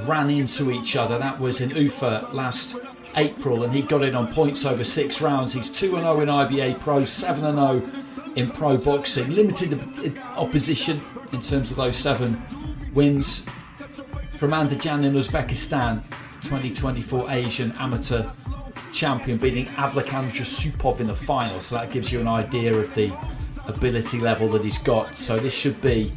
ran into each other. That was in Ufa last April, and he got in on points over 6 rounds. He's 2-0 in IBA.PRO, 7-0 in pro boxing. Limited opposition in terms of those 7 wins. From Andijan in Uzbekistan, 2024 Asian amateur champion, beating Ablakan Jasupov in the final. So that gives you an idea of the ability level that he's got. So this should be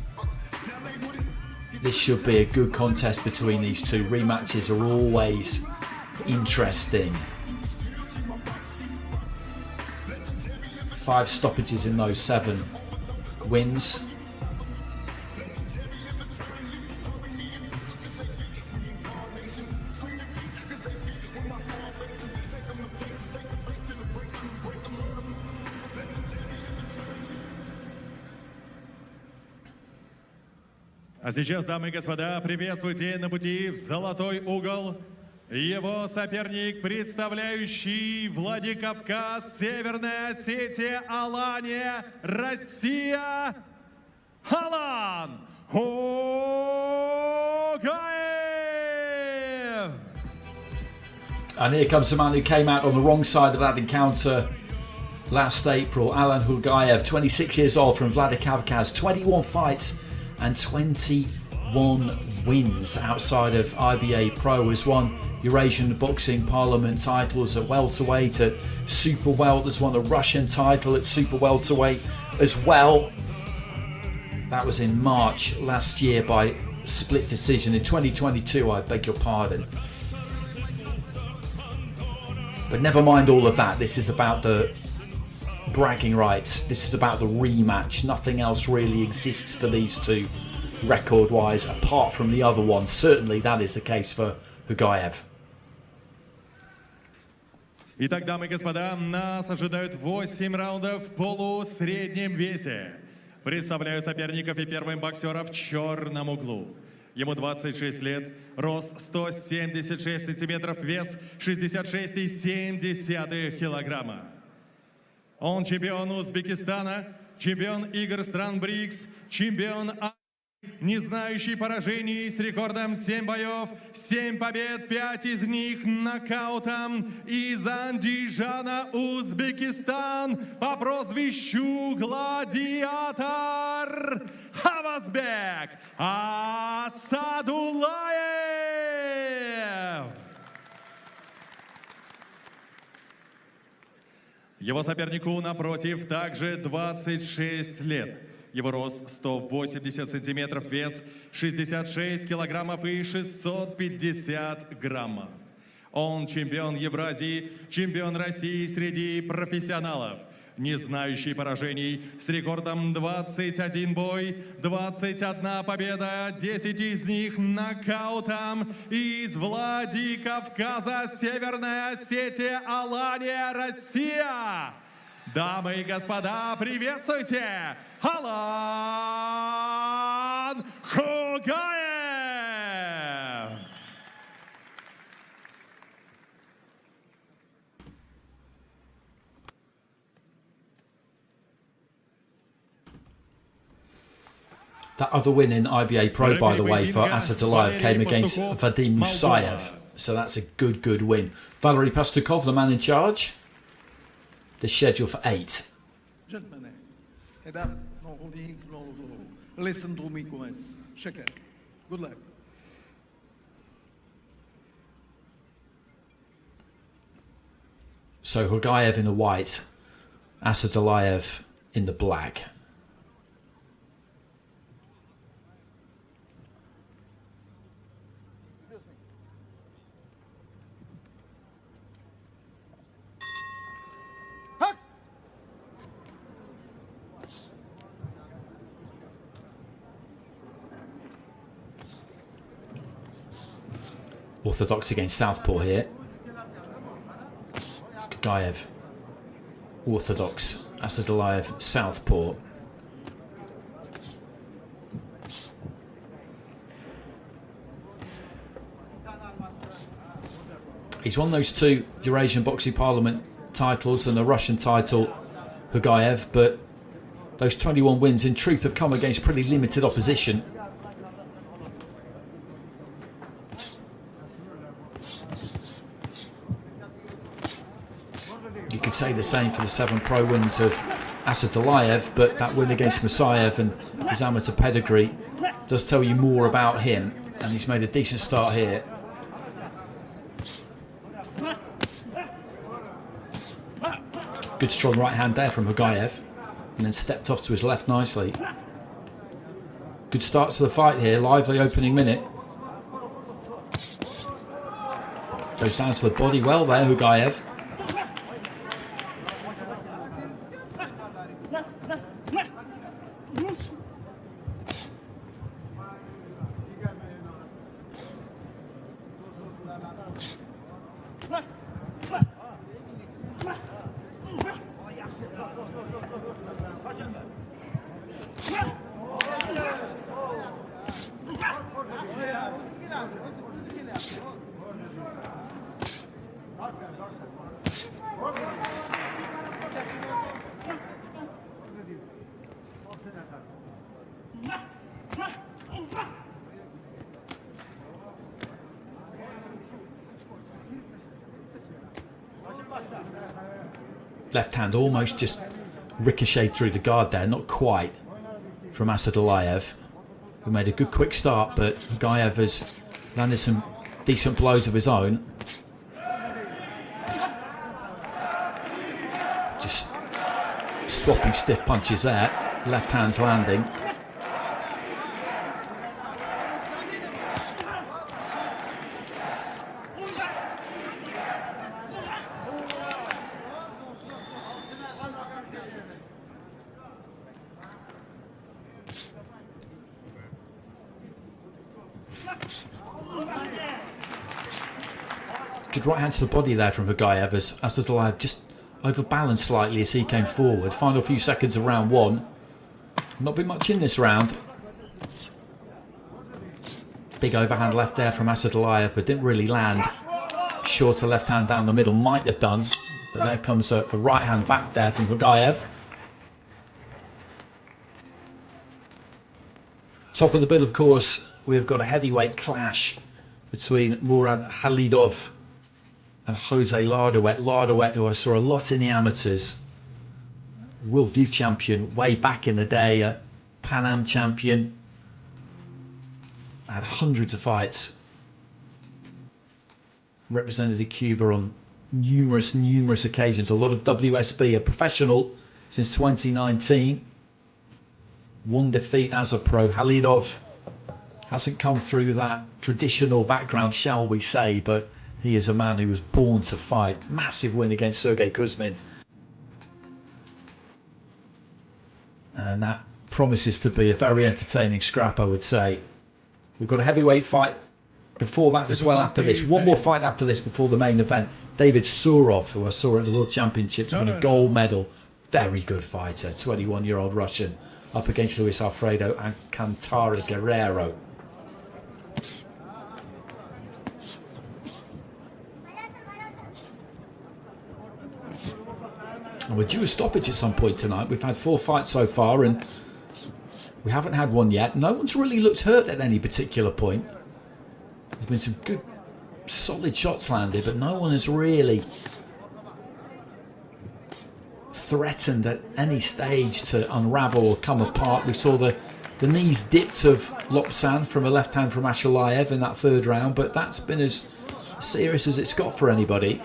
a good contest between these two. Rematches are always interesting. 5 stoppages in those 7 wins. А сейчас, дамы и господа, приветствуйте на пути в золотой угол его соперник, представляющий Владикавказ, Северная Осетия, Алания, Россия, Алан Khugaev. And here comes the man who came out on the wrong side of that encounter last April, Alan Khugaev, 26 years old from Vladikavkaz, 21 fights and 21 wins outside of IBA.PRO. Has won Eurasian Boxing Parliament titles at welterweight, at super welt. Has won a Russian title at super welterweight as well. That was in March last year by split decision. In 2022, I beg your pardon. But never mind all of that. This is about the bragging rights. This is about the rematch. Nothing else really exists for these two record wise apart from the other one. Certainly that is the case for Khugaev. Итак, дамы и господа, нас ожидают 8 раундов в полусреднем весе. Представляю соперников и первым боксера в черном углу. Ему 26 лет, рост 176 сантиметров, вес 66,7 килограмма. Он чемпион Узбекистана, чемпион игр стран БРИКС, чемпион Азии, не знающий поражений, с рекордом 7 боев, 7 побед, 5 из них нокаутом. Из Андижана, Узбекистан, по прозвищу Гладиатор, Khavasbek Asadullaev. Его сопернику напротив также 26 лет. Его рост 180 сантиметров, вес 66 килограммов и 650 граммов. Он чемпион Евразии, чемпион России среди профессионалов, не знающий поражений, с рекордом 21 бой, 21 победа, 10 из них нокаутом. Из Владикавказа, Северная Осетия, Алания, Россия. Дамы и господа, приветствуйте, Alan Khugaev! That other win in IBA.PRO, by the way, for Asadullaev came against Vadim Musayev. So that's a good win. Valery Pastukov, the man in charge. The schedule for 8. Gentlemen, listen to me, guys. Good luck. So Khugaev in the white, Asadullaev in the black. Orthodox against southpaw here. Khugaev, orthodox. Asadullaev, southpaw. He's won those 2 Eurasian Boxing Parliament titles and the Russian title, Khugaev, but those 21 wins in truth have come against pretty limited opposition. could say the same for the 7 pro wins of Asadullaev, but that win against Musayev and his amateur pedigree does tell you more about him, and he's made a decent start here. Good strong right hand there from Khugaev, and then stepped off to his left nicely. Good start to the fight here, lively opening minute. Goes down to the body well there, Khugaev. Left hand almost just ricocheted through the guard there, not quite, from Asadullaev, who made a good quick start, but Khugaev has landed some decent blows of his own. Just swapping stiff punches there, left hand's landing. Good right hand to the body there from Khugaev as Asadullaev just overbalanced slightly as he came forward. Final few seconds of round 1. Not been much in this round. Big overhand left there from Asadullaev, but didn't really land. Shorter left hand down the middle might have done, but there comes a right hand back there from Khugaev. Top of the bill, of course, we've got a heavyweight clash between Murad Khalidov and Jose Lardouet. Lardouet, who I saw a lot in the amateurs, world youth champion way back in the day, a Pan Am champion, had hundreds of fights, represented Cuba on numerous occasions, a lot of WSB, a professional since 2019. One defeat as a pro. Khalidov hasn't come through that traditional background, shall we say, but he is a man who was born to fight. Massive win against Sergey Kuzmin. And that promises to be a very entertaining scrap, I would say. We've got a heavyweight fight before that as well after this. One more fight after this before the main event. David Surov, who I saw at the World Championships, won a gold medal. Very good fighter, 21-year-old Russian, up against Luis Alfredo and Cantara Guerrero. And we're due a stoppage at some point tonight. We've had 4 fights so far and we haven't had one yet. No one's really looked hurt at any particular point. There's been some good, solid shots landed, but no one has really threatened at any stage to unravel or come apart. We saw the knees dipped of Lopsan from a left hand from Asadullaev in that 3rd round, but that's been as serious as it's got for anybody.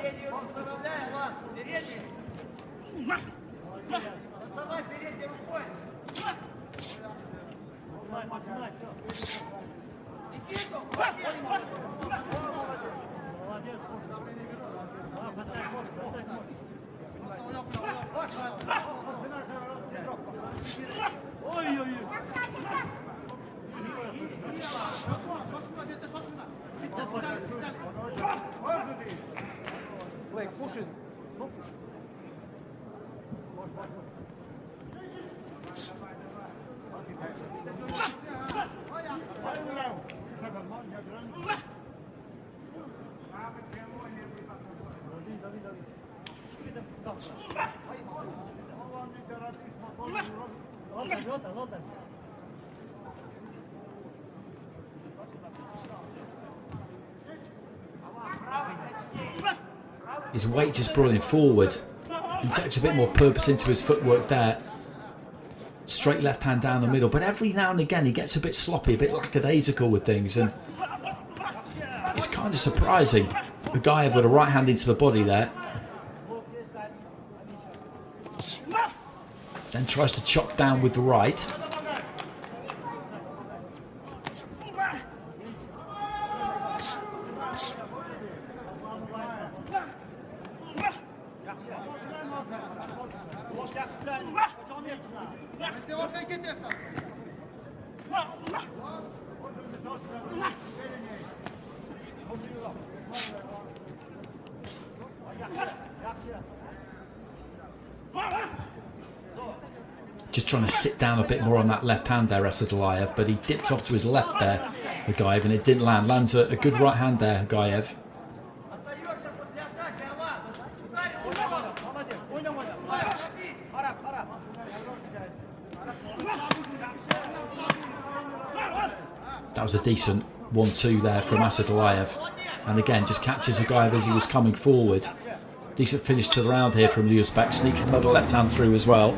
His weight just brought him forward Injects a bit more purpose into his footwork there. Straight left hand down the middle, but every now and again he gets a bit sloppy, a bit lackadaisical with things, and it's kind of surprising. Khugaev with a right hand into the body there. Then tries to chop down with the right. Just trying to sit down a bit more on that left hand there, Asadullaev, but he dipped off to his left there, Khugaev, and it didn't land. Lands a good right hand there, Khugaev. That was a decent 1-2 there from Asadullaev. And again, just catches Khugaev as he was coming forward. Decent finish to the round here from Luzhniki. Sneaks another left hand through as well.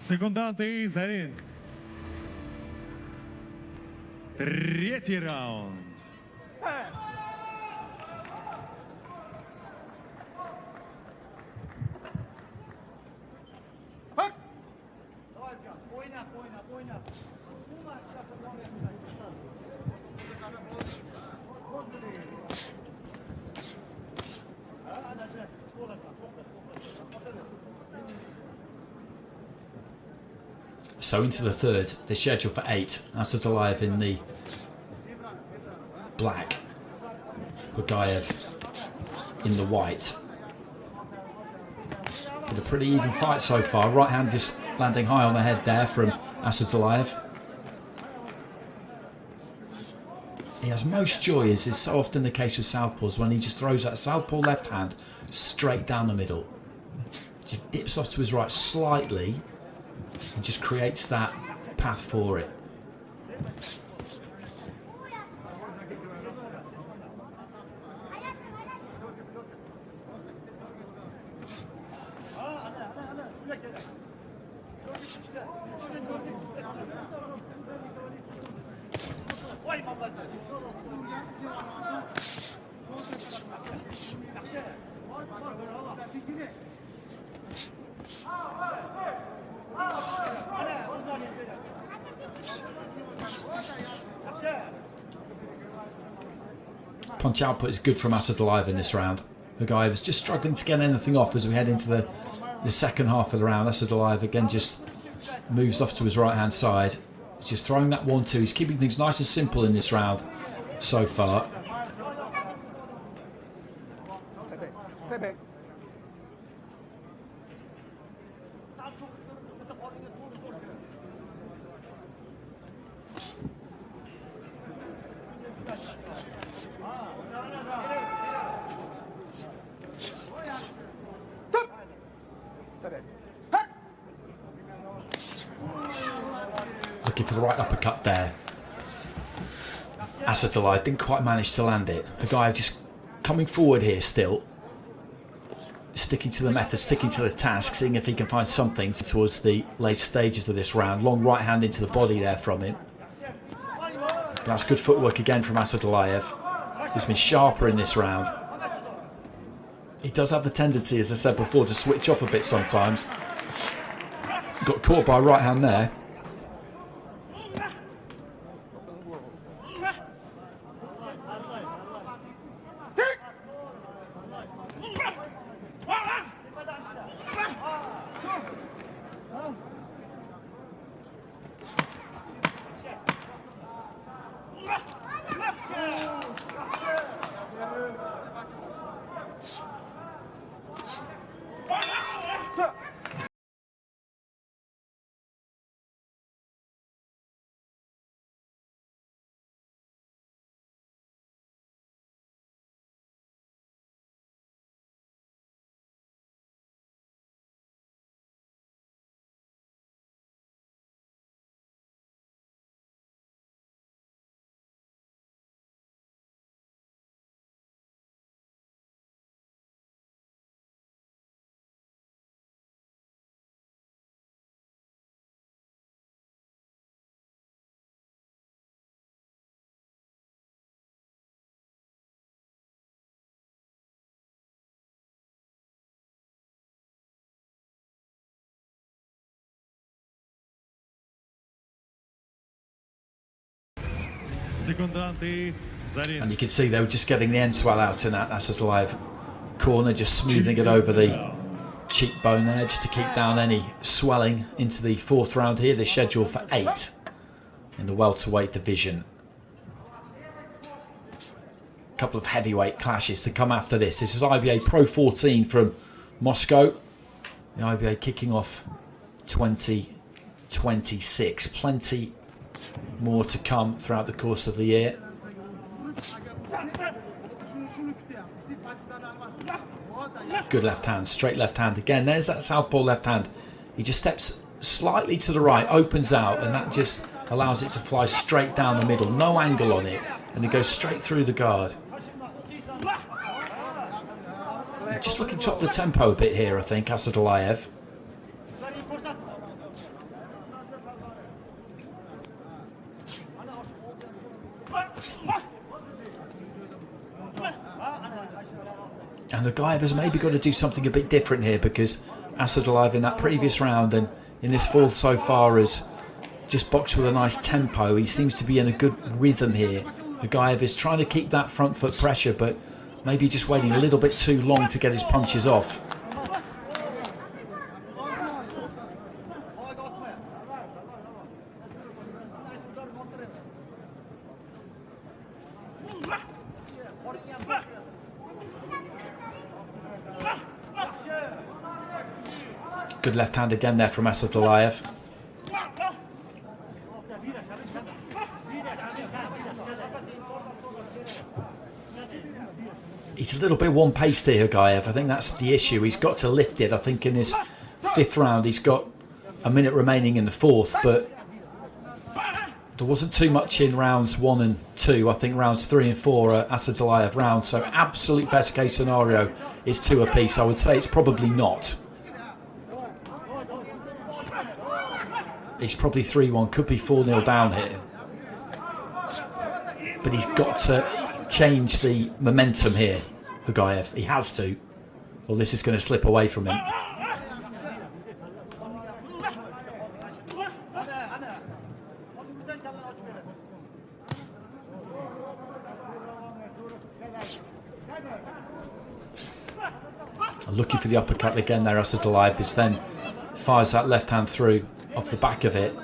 Секунданты за ринг. Третий раунд. So into the third, they're scheduled for 8. Asadullaev in the black, Khugaev in the white. Been a pretty even fight so far. Right hand just landing high on the head there from Asadullaev. He has most joy, as is so often the case with southpaws, when he just throws that southpaw left hand straight down the middle. Just dips off to his right slightly and just creates that path for it. Punch output is good from Asadullaev in this round. Khugaev is just struggling to get anything off as we head into the second half of the round. Asadullaev again just moves off to his right hand side. He's just throwing that 1-2. He's keeping things nice and simple in this round so far. Step back. Looking for the right uppercut there. Asadullaev didn't quite manage to land it. The guy just coming forward here still. Sticking to the method, sticking to the task, seeing if he can find something towards the late stages of this round. Long right hand into the body there from him. That's good footwork again from Asadullaev, who's been sharper in this round. He does have the tendency, as I said before, to switch off a bit sometimes. Got caught by a right hand there. Секунданты за ринг. And you can see they were just getting the end swell out in that Asadullaev corner, just smoothing it over the cheekbone there, just to keep down any swelling into the fourth round here. They're scheduled for 8 in the welterweight division. A couple of heavyweight clashes to come after this. This is IBA.PRO 14 from Moscow. The IBA kicking off 2026. Plenty more to come throughout the course of the year. Good left hand, straight left hand again. There's that southpaw left hand. He just steps slightly to the right, opens out, and that just allows it to fly straight down the middle. No angle on it, and it goes straight through the guard. Just looking to up the tempo a bit here, I think, Asadullaev. And Khugaev has maybe got to do something a bit different here, because Asadullaev in that previous round and in this fourth so far has just boxed with a nice tempo. He seems to be in a good rhythm here. Khugaev is trying to keep that front foot pressure, but maybe just waiting a little bit too long to get his punches off. Good left hand again there from Asadullaev. He's a little bit one-paced here, Khugaev. I think that's the issue. He's got to lift it. I think in his fifth round, he's got a minute remaining in the fourth, but there wasn't too much in rounds 1 and 2. I think rounds 3 and 4 are Asadullaev rounds, so absolute best case scenario is 2 apiece. I would say it's probably not. He's probably 3-1, could be 4-0 down here. But he's got to change the momentum here, Khugaev. He has to, or this is going to slip away from him. Looking for the uppercut again there, Asadullaev, which then fires that left hand through off the back of it.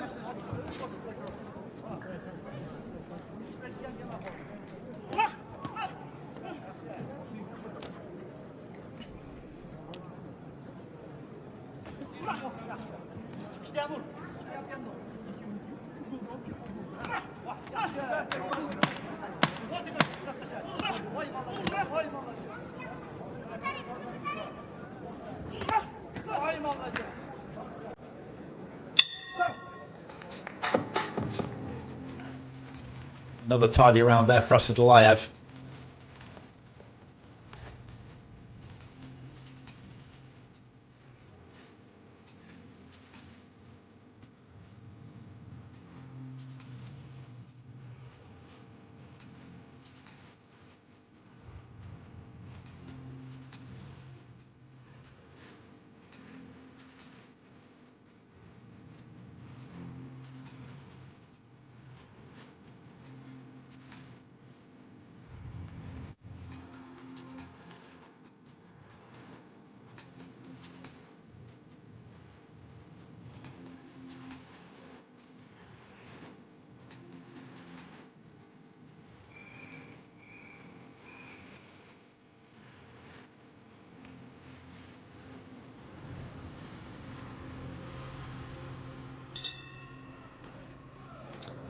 Another tidy round there for Asadullaev.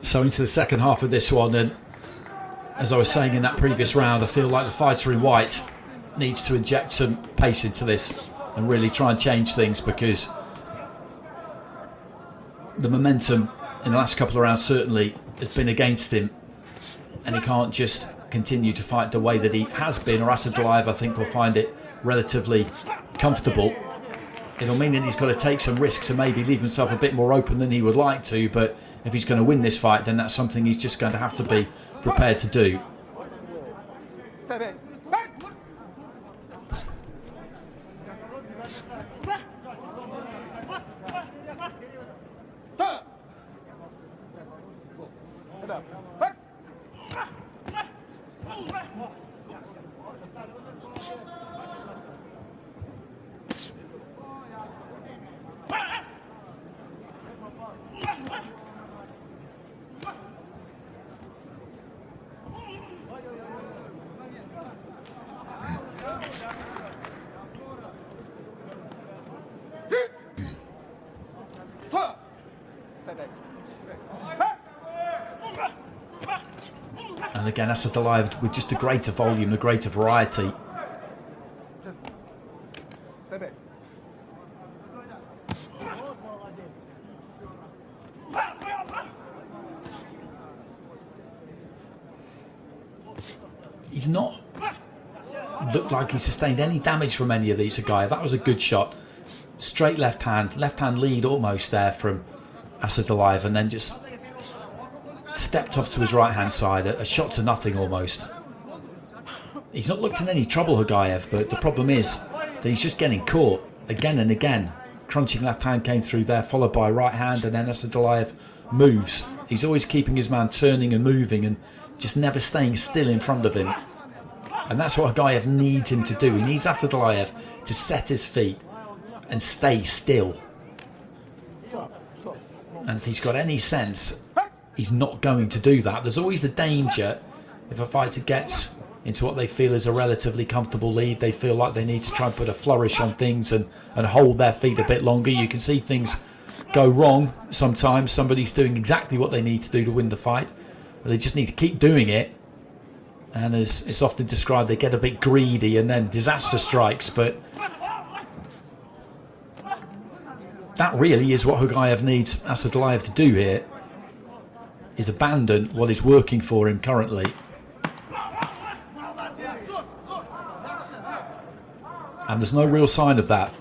So into the second half of this one, and as I was saying in that previous round, I feel like the fighter in white needs to inject some pace into this and really try and change things, because the momentum in the last couple of rounds certainly has been against him, and he can't just continue to fight the way that he has been, or Asadullaev I think will find it relatively comfortable. It'll mean that he's got to take some risks and maybe leave himself a bit more open than he would like to, but if he's going to win this fight, then that's something he's just going to have to be prepared to do. Step in. Stay back. And again, Asadullaev with just a greater volume, a greater variety. Stay back. He's not looked like he sustained any damage from any of these. Khugaev, that was a good shot. Straight left hand lead almost there from Asadullaev, and then just stepped off to his right hand side, a shot to nothing almost. He's not looked in any trouble, Khugaev, but the problem is that he's just getting caught again and again. Crunching left hand came through there, followed by right hand, and then Asadullaev moves. He's always keeping his man turning and moving and just never staying still in front of him. And that's what Khugaev needs him to do. He needs Asadullaev to set his feet and stay still. And if he's got any sense, he's not going to do that. There's always the danger if a fighter gets into what they feel is a relatively comfortable lead. They feel like they need to try and put a flourish on things and hold their feet a bit longer. You can see things go wrong sometimes. Somebody's doing exactly what they need to do to win the fight, but they just need to keep doing it. And as it's often described, they get a bit greedy and then disaster strikes. But that really is what Khugaev needs Asadullaev to do here, is abandon what is working for him currently. And there's no real sign of that.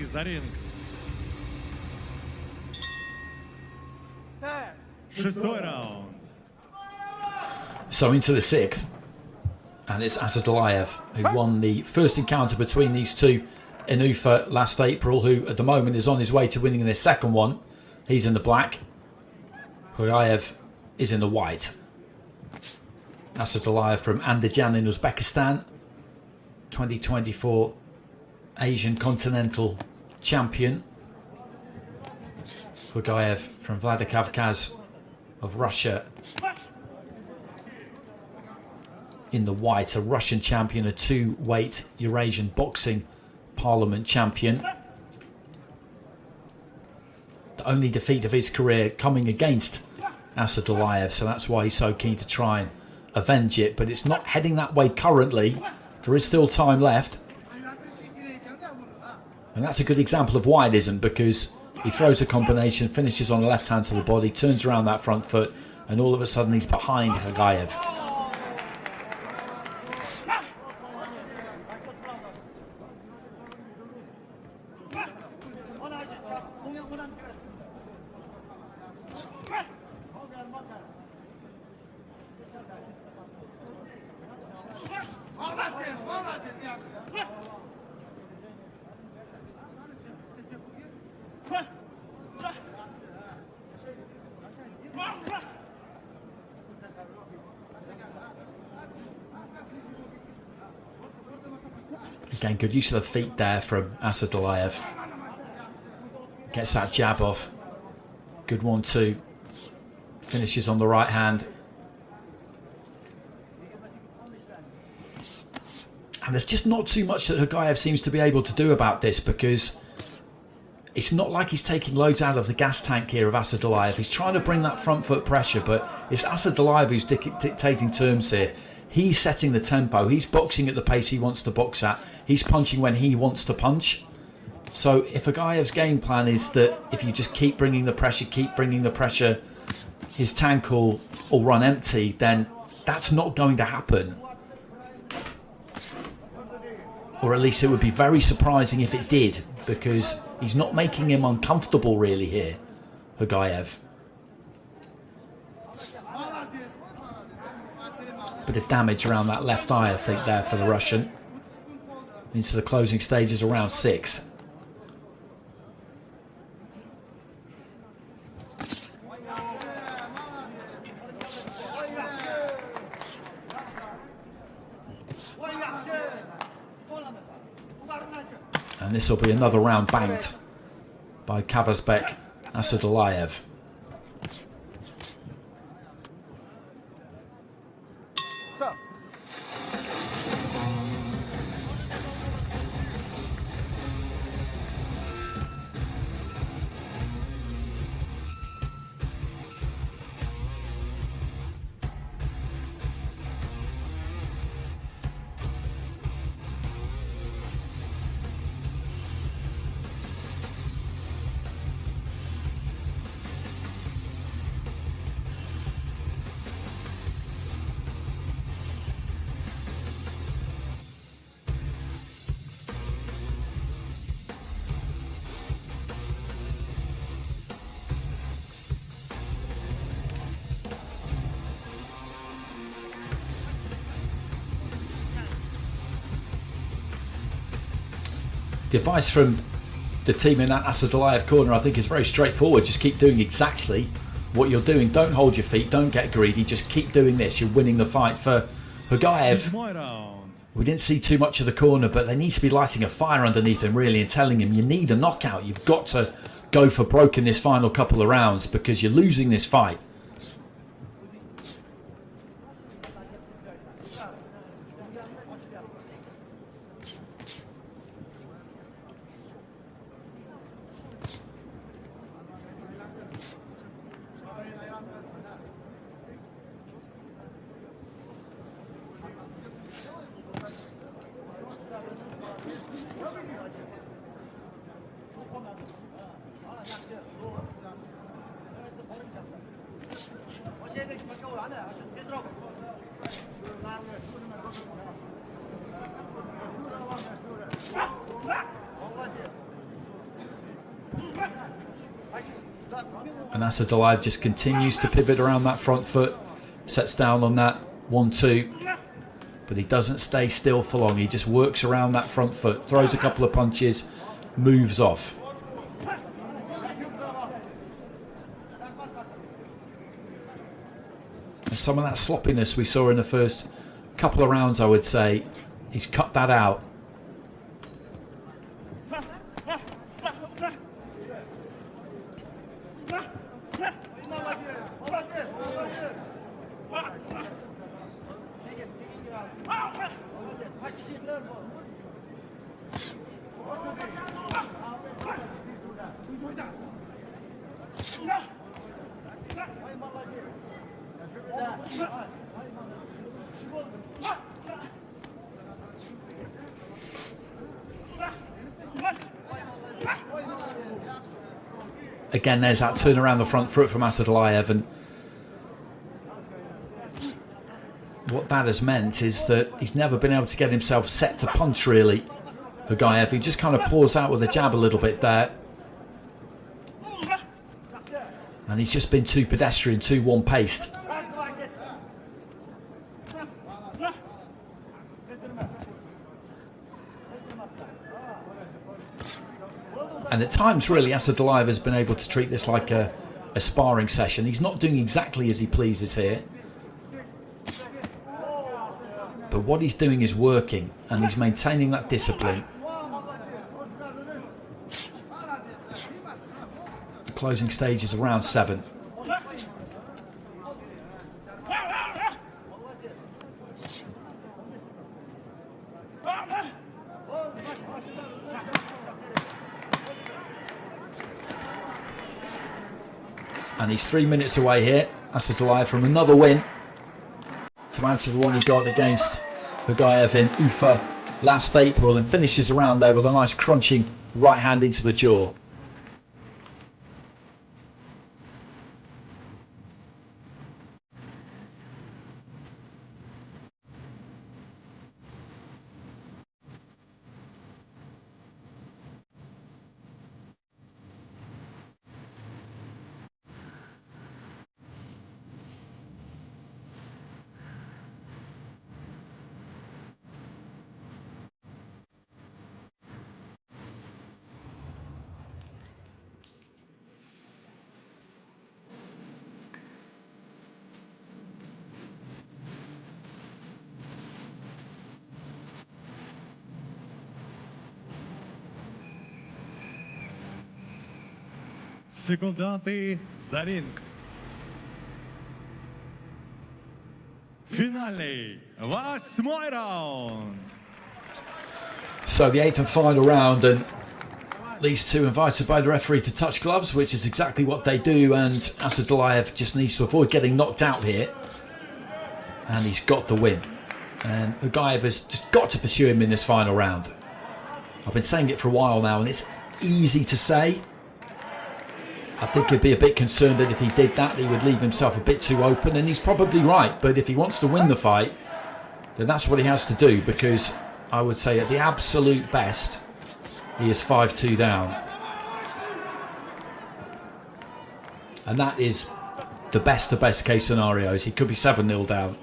За ринг. Шестой раунд. So into the sixth, and it's Asadullaev who won the first encounter between these two in Ufa last April, who at the moment is on his way to winning their second one. He's in the black. Khugaev is in the white. Asadullaev from Andijan in Uzbekistan, 2024 Asian Continental Champion. Khugaev from Vladikavkaz of Russia in the white, a Russian champion, a two-weight Eurasian Boxing Parliament champion. The only defeat of his career coming against Asadullaev, so that's why he's so keen to try and avenge it, but it's not heading that way currently. There is still time left. And that's a good example of why it isn't, because he throws a combination, finishes on the left hand to the body, turns around that front foot, and all of a sudden he's behind Khugaev. Again, good use of the feet there from Asadullaev. Gets that jab off. Good 1-2. Finishes on the right hand. And there's just not too much that Khugaev seems to be able to do about this, because it's not like he's taking loads out of the gas tank here of Asadullaev. He's trying to bring that front foot pressure, but it's Asadullaev who's dictating terms here. He's setting the tempo. He's boxing at the pace he wants to box at. He's punching when he wants to punch. So if Khugaev's game plan is that if you just keep bringing the pressure, his tank will run empty, then that's not going to happen. Or at least it would be very surprising if it did, because he's not making him uncomfortable really here, Khugaev. Bit of damage around that left eye, I think, there for the Russian. Into the closing stages around 6. And this will be another round banked by Khavasbek Asadullaev. The advice from the team in that Asadullaev corner, I think, is very straightforward. Just keep doing exactly what you're doing. Don't hold your feet. Don't get greedy. Just keep doing this. You're winning the fight. For Khugaev, we didn't see too much of the corner, but they need to be lighting a fire underneath him, really, and telling him you need a knockout. You've got to go for broke in this final couple of rounds because you're losing this fight. And Asadullaev just continues to pivot around that front foot, sets down on that 1-2, but he doesn't stay still for long. He just works around that front foot, throws a couple of punches, moves off. And some of that sloppiness we saw in the first couple of rounds, I would say, he's cut that out. Again, there's that turn around the front foot from Asadullaev, and what that has meant is that he's never been able to get himself set to punch, really. Khugaev, he just kind of pours out with a jab a little bit there. And he's just been too pedestrian, too one-paced. And at times, really, Asadullaev has been able to treat this like a sparring session. He's not doing exactly as he pleases here. But what he's doing is working, and he's maintaining that discipline. The closing stage is around 7. And he's 3 minutes away here, Asadullaev, from another win to add to the one he got against Khugaev in Ufa last April, and finishes around there with a nice crunching right hand into the jaw. Секунданты за ринг. Финальный 8-й раунд. So the 8th and final round, and these two invited by the referee to touch gloves, which is exactly what they do, and Asadullaev just needs to avoid getting knocked out here. And he's got the win. And Khugaev has just got to pursue him in this final round. I've been saying it for a while now, and it's easy to say. I think he'd be a bit concerned that if he did that, he would leave himself a bit too open, and he's probably right. But if he wants to win the fight, then that's what he has to do, because I would say at the absolute best, he is 5-2 down. And that is the best of best case scenarios. He could be 7-0 down.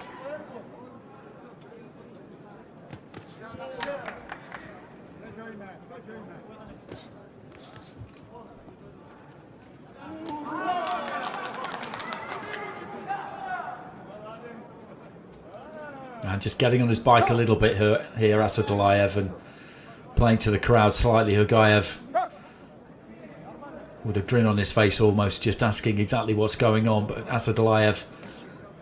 And just getting on his bike a little bit here, Asadullaev, and playing to the crowd slightly. Khugaev with a grin on his face, almost just asking exactly what's going on. But Asadullaev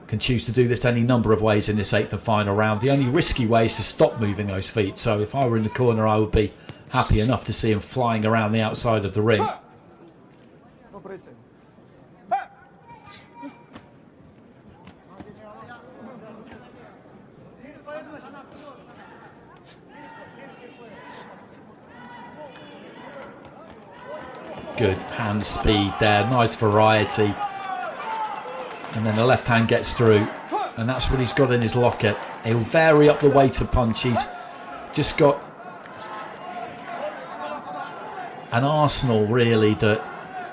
can choose to do this any number of ways in this 8th and final round. The only risky way is to stop moving those feet. So if I were in the corner, I would be happy enough to see him flying around the outside of the ring. Good hand speed there, nice variety. And then the left hand gets through, and that's what he's got in his locket. He'll vary up the weight of punch. He's just got an arsenal, really, that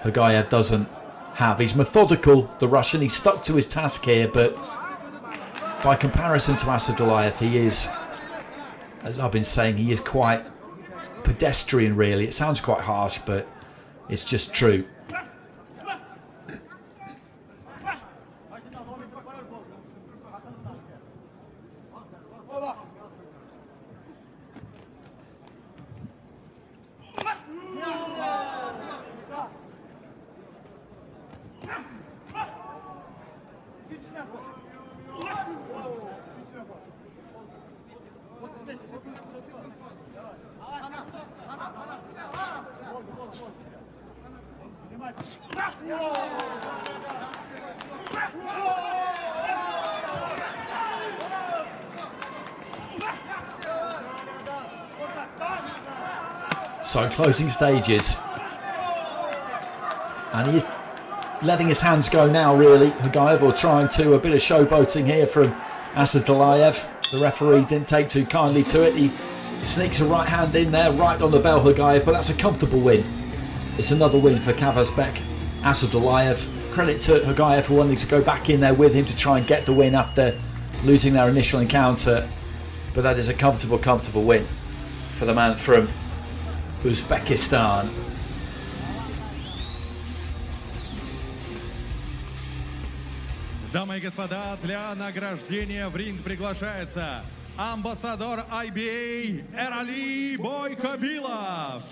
Khugaev doesn't have. He's methodical, the Russian. He's stuck to his task here, but by comparison to Asadullaev, he is, as I've been saying, he is quite pedestrian, really. It sounds quite harsh, but it's just true. So closing stages, and he's letting his hands go now, really. Khugaev, or trying to, a bit of showboating here from Asadullaev. The referee didn't take too kindly to it. He sneaks a right hand in there, right on the bell, Khugaev, but that's a comfortable win. It's another win for Khavasbek Asadullaev. Credit to Khugaev for wanting to go back in there with him to try and get the win after losing their initial encounter. But that is a comfortable win for the man from Uzbekistan. Дамы и господа, для награждения в ринг приглашается амбассадор IBA Эрали Бойкобилов.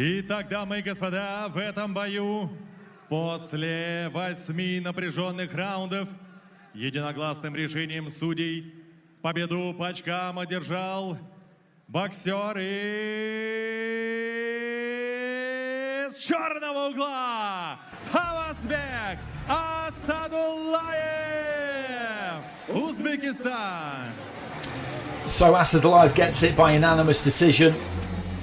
Итак, дамы и господа, в этом бою после 8 напряженных раундов единогласным решением судей победу по очкам одержал боксер из черного угла Khavasbek Asadullaev, Uzbekistan. So Asadullaev gets it by unanimous decision,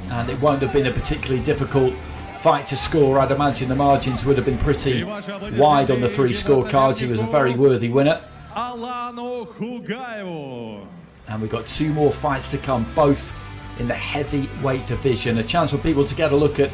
and it won't have been a particularly difficult fight to score. I'd imagine the margins would have been pretty wide on the 3 scorecards. He was a very worthy winner. Khugaev. And we've got 2 more fights to come, both in the heavyweight division. A chance for people to get a look at